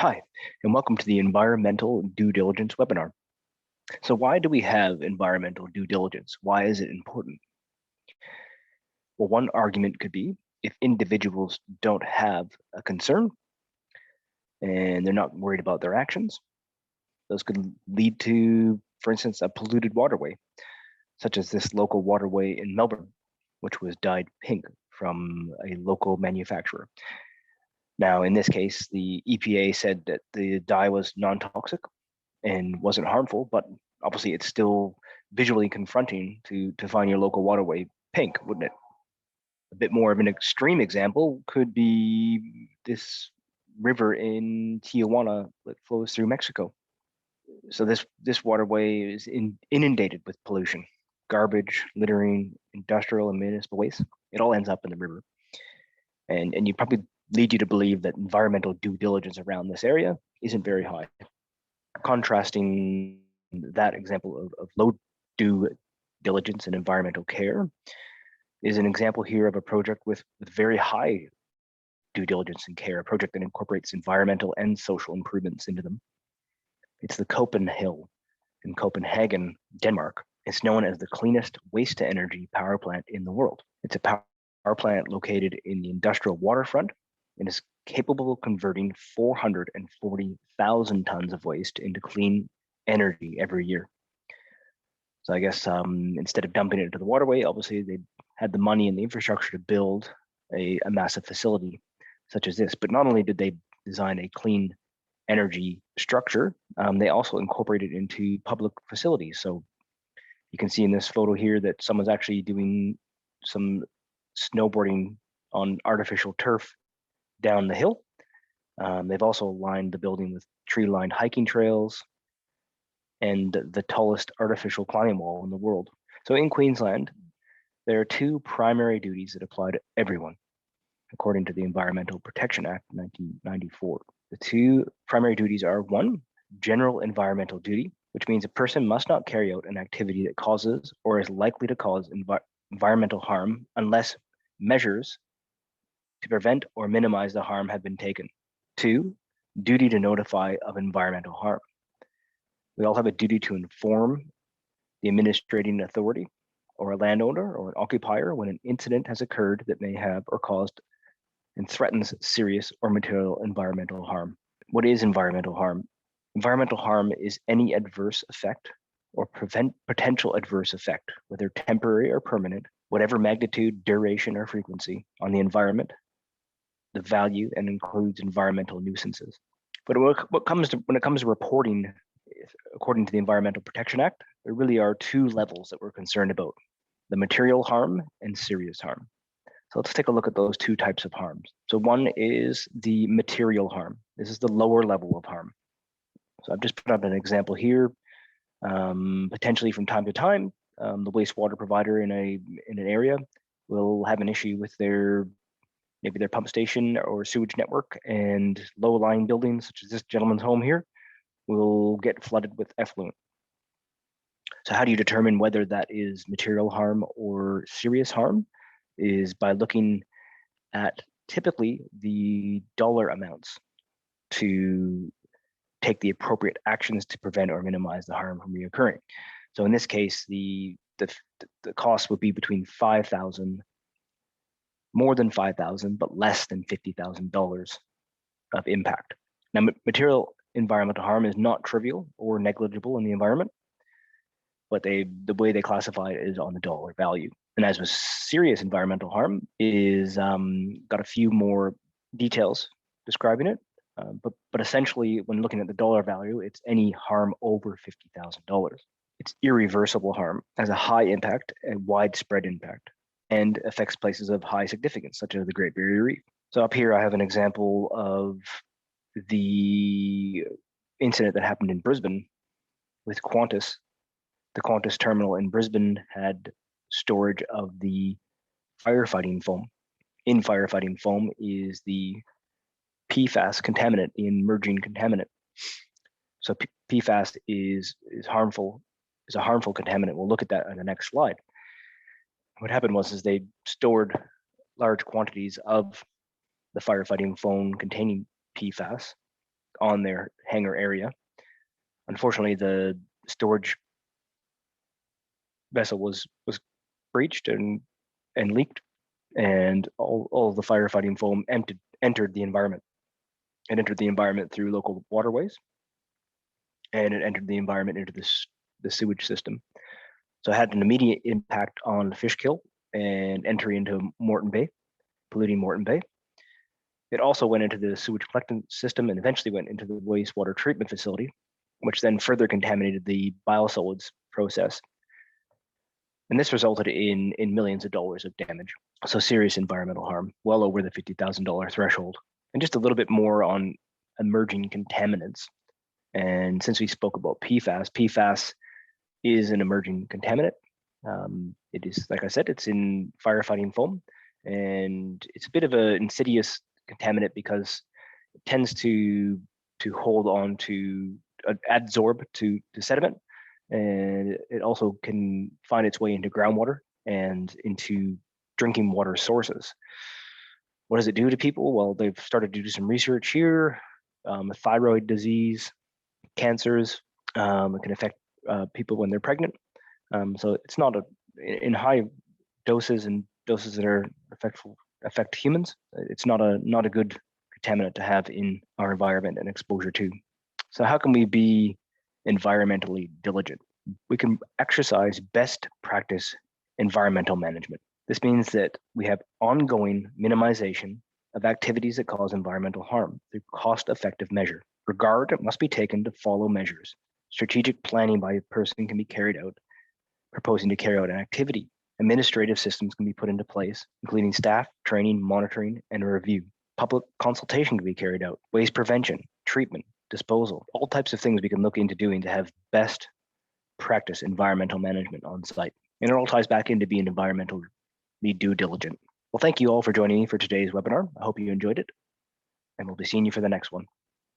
Hi, and welcome to the Environmental Due Diligence webinar. So why do we have environmental due diligence? Why is it important? Well, one argument could be if individuals don't have a concern and they're not worried about their actions, those could lead to, for instance, a polluted waterway, such as this local waterway in Melbourne, which was dyed pink from a local manufacturer. Now, in this case, the EPA said that the dye was non-toxic and wasn't harmful, but obviously it's still visually confronting to find your local waterway pink, wouldn't it? A bit more of an extreme example could be this river in Tijuana that flows through Mexico. So this waterway is inundated with pollution, garbage, littering, industrial and municipal waste. It all ends up in the river. And you probably lead you to believe that environmental due diligence around this area isn't very high. Contrasting that example of low due diligence and environmental care is an example here of a project with very high due diligence and care, a project that incorporates environmental and social improvements into them. It's the Copenhagen Hill in Copenhagen, Denmark. It's known as the cleanest waste to energy power plant in the world. It's a power plant located in the industrial waterfront and is capable of converting 440,000 tons of waste into clean energy every year. So I guess instead of dumping it into the waterway, obviously they had the money and the infrastructure to build a massive facility such as this. But not only did they design a clean energy structure, they also incorporated into public facilities. So you can see in this photo here that someone's actually doing some snowboarding on artificial turf down the hill. They've also lined the building with tree-lined hiking trails and the tallest artificial climbing wall in the world. So in Queensland, there are two primary duties that apply to everyone, according to the Environmental Protection Act 1994. The two primary duties are: one, general environmental duty, which means a person must not carry out an activity that causes or is likely to cause environmental harm unless measures to prevent or minimize the harm have been taken. Two, duty to notify of environmental harm. We all have a duty to inform the administrating authority or a landowner or an occupier when an incident has occurred that may have or caused and threatens serious or material environmental harm. What is environmental harm? Environmental harm is any adverse effect or potential adverse effect, whether temporary or permanent, whatever magnitude, duration, or frequency, on the environment, the value, and includes environmental nuisances. But when it comes to reporting, according to the Environmental Protection Act, there really are two levels that we're concerned about: the material harm and serious harm. So let's take a look at those two types of harms. So one is the material harm. This is the lower level of harm. So I've just put up an example here. Potentially from time to time, the wastewater provider in an area will have an issue with maybe their pump station or sewage network, and low-lying buildings such as this gentleman's home here will get flooded with effluent. So how do you determine whether that is material harm or serious harm? Is by looking at typically the dollar amounts to take the appropriate actions to prevent or minimize the harm from reoccurring. So in this case, the cost would be between $5,000, more than $5,000, but less than $50,000 of impact. Now, material environmental harm is not trivial or negligible in the environment, but the way they classify it is on the dollar value. And as with serious environmental harm, is got a few more details describing it. But essentially, when looking at the dollar value, it's any harm over $50,000. It's irreversible harm, has a high impact and widespread impact, and affects places of high significance, such as the Great Barrier Reef. So up here, I have an example of the incident that happened in Brisbane with Qantas. The Qantas terminal in Brisbane had storage of the firefighting foam. In firefighting foam is the PFAS contaminant, the emerging contaminant. So PFAS is a harmful contaminant. We'll look at that on the next slide. What happened was they stored large quantities of the firefighting foam containing PFAS on their hangar area. Unfortunately, the storage vessel was breached and leaked, and all of the firefighting foam entered the environment. It entered the environment through local waterways, and it entered the environment into the sewage system. So it had an immediate impact on the fish kill and entry into Moreton Bay, polluting Moreton Bay. It also went into the sewage collection system and eventually went into the wastewater treatment facility, which then further contaminated the biosolids process. And this resulted in millions of dollars of damage. So serious environmental harm, well over the $50,000 threshold. And just a little bit more on emerging contaminants. And since we spoke about PFAS is an emerging contaminant. It is, like I said, it's in firefighting foam, and it's a bit of an insidious contaminant because it tends to hold on to adsorb to sediment, and it also can find its way into groundwater and into drinking water sources. What does it do to people? Well, they've started to do some research here. Thyroid disease, cancers. It can affect people when they're pregnant. So it's not in high doses and doses that are affect humans. It's not a good contaminant to have in our environment and exposure to. So how can we be environmentally diligent? We can exercise best practice environmental management. This means that we have ongoing minimization of activities that cause environmental harm through cost-effective measure. Regard must be taken to follow measures. Strategic planning by a person can be carried out, proposing to carry out an activity. Administrative systems can be put into place, including staff, training, monitoring, and a review. Public consultation can be carried out. Waste prevention, treatment, disposal, all types of things we can look into doing to have best practice environmental management on site. And it all ties back into being environmentally due diligent. Well, thank you all for joining me for today's webinar. I hope you enjoyed it, and we'll be seeing you for the next one.